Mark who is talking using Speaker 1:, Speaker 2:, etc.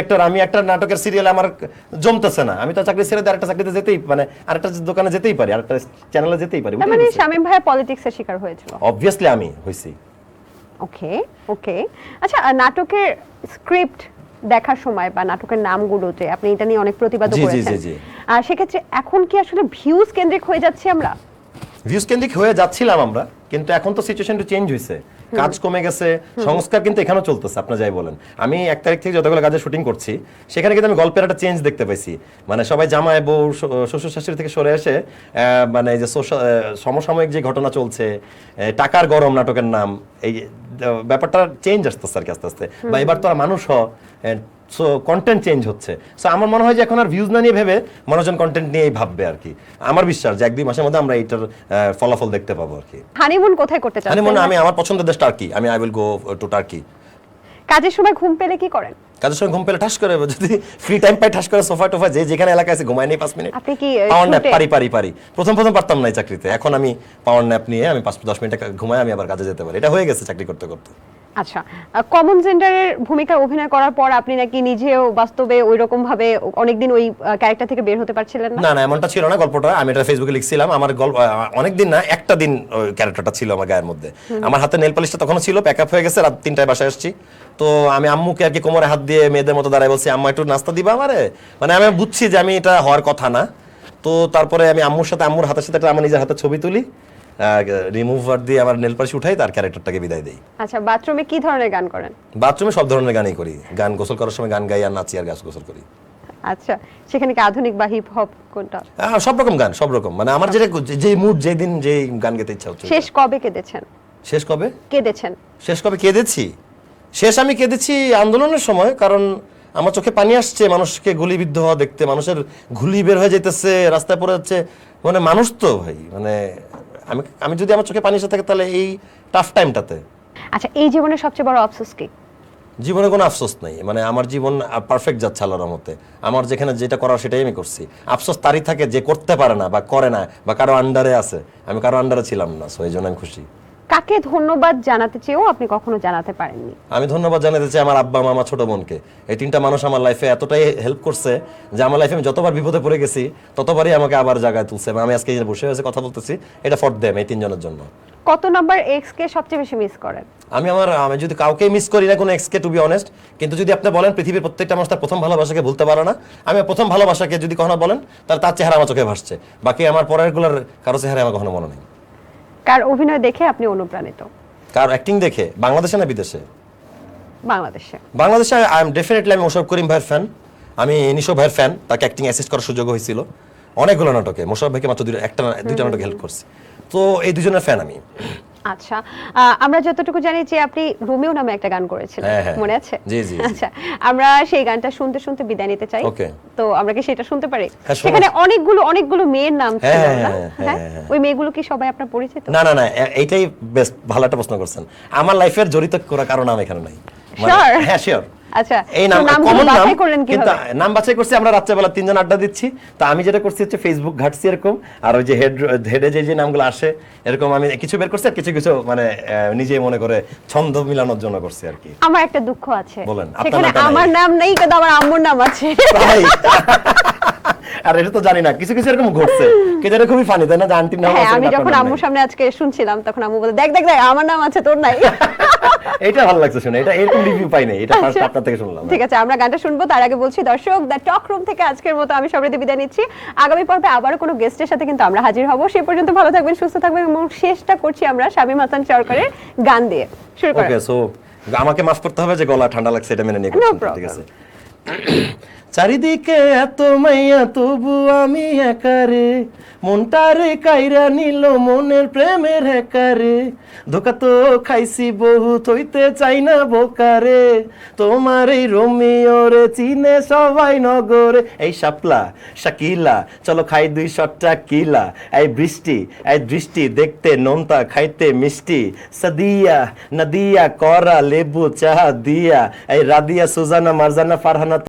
Speaker 1: একটা আমি একটা নাটকের সিরিয়ালে আমার জমতেছে না, আমি তো চাকরি ছেড়ে দিয়ে আরেকটা চাকরিতে যেতেই মানে আরেকটা দোকানে যেতেই পারি, আরেকটা চ্যানেলে যেতেই পারি।
Speaker 2: মানে শামীম ভাই পলিটিক্সের শিকার হয়েছিল?
Speaker 1: অবভিয়াসলি আমি হইছি।
Speaker 2: ওকে ওকে, আচ্ছা নাটকের স্ক্রিপ্ট দেখার সময় বা নাটকের নামগুলোতে আপনি এটা নিয়ে অনেক প্রতিবাদ করেছেন, আর সেক্ষেত্রে এখন কি আসলে ভিউজ কেন্দ্রিক হয়ে যাচ্ছে আমরা?
Speaker 1: ভিউজ কেন্দ্রিক হয়ে যাচ্ছিলাম আমরা, কিন্তু এখন তো সিচুয়েশন একটু চেঞ্জ হয়েছে, কাজ কমে গেছে, সংস্কার কিন্তু এখানেও চলতেছে। আপনি যাই বলেন, আমি 1 তারিখ থেকে যতগুলো কাজে শুটিং করছি সেখানে কিন্তু আমি গল্পের একটা চেঞ্জ দেখতে পাইছি। মানে সবাই জামাই বউ শ্বশুর শাশুড়ি থেকে সরে এসে মানে এই যে সমসাময়িক যে ঘটনা চলছে, টাকার গরম নাটকের নাম, এই ব্যাপারটা চেঞ্জ আসতেছে আর কি আস্তে আস্তে। বা এবার তো আর মানুষ সো কন্টেন্ট চেঞ্জ হচ্ছে। সো আমার মনে হয় যে এখন আর ভিউজ না নিয়ে ভেবে মানুষজন কন্টেন্ট নিয়েই ভাববে আর কি। আমার বিশ্বাস যে 1-2 মাসের মধ্যে আমরা এইটার ফলাফল দেখতে পাবো আর কি।
Speaker 2: হানিমুন কোথায় করতে চাচ্ছেন?
Speaker 1: হানিমুন আমি আমার পছন্দের দেশ টার্কি, আমি I will go to turkey.
Speaker 2: কাজের সময় ঘুম পেলে কি করেন?
Speaker 1: কাজের সময় ঘুম পেলে ঠাস করে, যদি ফ্রি টাইম পাই ঠাস করে সোফা টোফা যেখানে এলাকায় আছে ঘুমাই নেই 5 মিনিট।
Speaker 2: আপনি কি
Speaker 1: পাওয়ার ন্যাপ পারি প্রথম পারতাম না এই চাকরিতে, এখন আমি পাওয়ার ন্যাপ নিয়ে আমি 5-10 মিনিট ঘুমাই, আমি আবার কাজে যেতে পারি। এটা হয়ে গেছে চাকরি করতে করতে।
Speaker 2: আচ্ছা, কমন জেন্ডারের ভূমিকা অভিনয় করার পর আপনি নাকি নিজেও বাস্তবে ওইরকম ভাবে অনেকদিন ওই ক্যারেক্টার থেকে বের হতে পারছিলেন না?
Speaker 1: না এমনটা ছিল না গল্পটা, আমি এটা ফেসবুকে লিখছিলাম। আমার গল্প অনেকদিন না, একটা দিন ওই ক্যারেক্টারটা ছিল আমার গায়ের মধ্যে। আমার হাতে নেল পলিশটা তখনও ছিল, প্যাকআপ হয়ে গেছে, রাত 3টায় বাসায় আসছি। তো আমি আম্মুকে আর কি কোমরে হাত দিয়ে মেয়েদের মতো দাঁড়ায় বলছি, আম্মা একটু নাস্তা দিবা আমারে। মানে আমি বুঝছি যে আমি এটা হওয়ার কথা না। তো তারপরে আমি আম্মুর হাতের সাথে আমার নিজের হাতে ছবি তুলি, রিমুভার দিয়ে আমার নেল পলিশ উঠাই, তার ক্যারেক্টারটাকে বিদায় দেই।
Speaker 2: আচ্ছা, বাথরুমে কি ধরনের গান করেন?
Speaker 1: বাথরুমে সব ধরনের গানই করি, গান গোসল করার সময় গান গাই আর নাচি আর গোসল করি।
Speaker 2: আচ্ছা, সেখানে কি আধুনিক বা হিপ হপ কোনটা?
Speaker 1: সব রকম গান, সব রকম, মানে আমার যে মুড যেদিন যে গান গেতে ইচ্ছা হচ্ছে।
Speaker 2: শেষ কবে কেঁদেছেন?
Speaker 1: শেষ কবে কেঁদেছি? শেষ আমি কেঁদেছি আন্দোলনের সময়, কারণ আমার চোখে পানি আসছে মানুষকে গুলিবিদ্ধ হওয়া দেখতে, মানুষের গুলি বের হয়ে যেতেছে, রাস্তায় পড়ে যাচ্ছে। মানে মানুষ তো ভাই, মানে আমি যদি আমার চোখে পানি এসে থাকে তাহলে এই টাফ টাইমটাতে।
Speaker 2: আচ্ছা, এই জীবনের সবচেয়ে বড় আফসোস কি?
Speaker 1: জীবনে কোনো আফসোস নাই, মানে আমার জীবন পারফেক্ট যাচ্ছে আল্লাহর রহমতে। আমার যেখানে যেটা করার সেটাই আমি করছি। আফসোস তারই থাকে যে করতে পারে না বা করে না বা কারো আন্ডারে আছে। আমি কারো আন্ডারে ছিলাম না, সো এই জন্য আমি খুশি।
Speaker 2: কাকে ধন্যবাদ জানাতে চেয়েও আপনি কখনো জানাতে পারেননি?
Speaker 1: আমি ধন্যবাদ জানাতে চাই আমার আব্বা, মামা, ছোট বোনকে। এই 3টা মানুষ আমার লাইফে এতটাই হেল্প করছে যে আমার লাইফে আমি যতবার বিপদে পড়ে গেছি ততবারই আমাকে আবার জায়গায় তুলছে। আমি আজকে বসে বসে কথা বলতেছি, এটা ফর দেম, এই 3 জনের জন্য।
Speaker 2: কত নাম্বার এক্স কে সবচেয়ে বেশি মিস করেন?
Speaker 1: আমি যদি কাউকে মিস করি না কোনো এক্স কে, টু বি অনেস্ট, কিন্তু যদি আপনি বলেন পৃথিবীর প্রত্যেকটা মানুষ তার প্রথম ভালোবাসাকে ভুলতে পারে না, আমি প্রথম ভালোবাসাকে যদি কখনো বলেন তাহলে তার চেহারা আমার চোখে ভাসছে। বাকি আমার পরেরগুলোর কারো চেহারা আমার কখনো মনে নেই।
Speaker 2: কার অভিনয় দেখে আপনি অনুপ্রাণিত?
Speaker 1: কার অ্যাক্টিং দেখে? বাংলাদেশে না বিদেশে?
Speaker 2: বাংলাদেশে
Speaker 1: আই এম ডেফিনেটলি আমি মোশাররফ করিম ভাইয়ের ফ্যান, আমি নিশো ভাইয়ের ফ্যান। তাকে অ্যাক্টিং অ্যাসিস্ট করার সুযোগ হয়েছিল অনেকগুলো নাটকে। মোশাররফ ভাইকে মাত্র 2টা নাটকে হেল্প করছি। তো এই দুজনের ফ্যান আমি।
Speaker 2: আচ্ছা, আমরা যতটুকু জানি যে আপনি রোমিও নামে একটা গান করেছিলেন, মনে আছে?
Speaker 1: জি জি।
Speaker 2: আচ্ছা, আমরা সেই গানটা শুনতে শুনতে বিদায় নিতে চাই।
Speaker 1: ওকে,
Speaker 2: তো আমরা কি সেটা শুনতে পারি? সেখানে অনেকগুলো মেয়ের নাম ছিল না? হ্যাঁ, ওই মেয়েগুলো কি সবাই আপনার পরিচিত?
Speaker 1: না, এইটাই বেস্ট, ভালো একটা প্রশ্ন করছেন। আমার লাইফের জড়িত করা কারো নাম এখানে নাই। হ্যাঁ শিওর।
Speaker 2: আচ্ছা,
Speaker 1: এই নাম
Speaker 2: কমন নাম করলেন কি?
Speaker 1: কিন্তু নাম বাছাই করছি আমরা রাত্রেবেলা 3 জন আড্ডা দিচ্ছি। তো আমি যেটা করছি হচ্ছে ফেসবুক ঘাটছি এরকম, আর ওই যে হেডে যে নামগুলো আসে এরকম আমি কিছু বের করছি, আর কিছু মানে নিজেই মনে করে ছন্দ মিলানোর জন্য করছি আর কি।
Speaker 2: আমার একটা দুঃখ আছে,
Speaker 1: বলেন।
Speaker 2: সেখানে আমার নাম নেই কিন্তু আমার আম্মুর নাম আছে।
Speaker 1: আর এটা তো জানি না, কিছু এরকম ঘটছে, কিন্তু এটা খুবই ফানি, তাই না? আন্টির নাম আছে।
Speaker 2: আমি যখন আম্মুর সামনে আজকে শুনছিলাম তখন আম্মু বলে, দেখ আমার নাম আছে, তোর নাই।
Speaker 1: এটা ভালো লাগছে শুনে, এটা এরকম রিভিউ পাই নাই, এটা ফার্স্ট আপনার থেকে শুনলাম।
Speaker 2: ঠিক আছে, আমরা গানটা শুনবো, তার আগে বলছি দর্শক, দ্য টক রুম থেকে আজকের মতো আমি সমৃদ্ধি বিদায় নিচ্ছি। আগামী পর্বে আবারো কোনো গেস্টের সাথে কিন্তু আমরা হাজির হব। সেই পর্যন্ত ভালো থাকবেন, সুস্থ থাকবেন, এবং শেষটা করছি আমরা শামীম হাসান সরকারের গান দিয়ে। শুরু করেন।
Speaker 1: ওকে, সো আমাকে মাফ করতে হবে যে গলা ঠান্ডা লাগছে, এটা মেনে নিয়ে ঠিক আছে। চারিদিকে এত মাইয়া তবু আমি একারে, মনটারে কাইরা নিল মনের প্রেমের একারে, ধোকা তো খাইছি বহুত, হইতে চাই না বোকারে, তোমার এই রোমিওরে চিনে সবাই নগরে। এই শাপলা শাকিলা চলো খাই 200 কিলা, এই দৃষ্টি দেখতে নোনতা খাইতে মিষ্টি, সাদিয়া নদিয়া করা লেবু চাহা দিয়া, এই রাদিয়া সুজানা মারজানা ফারহানা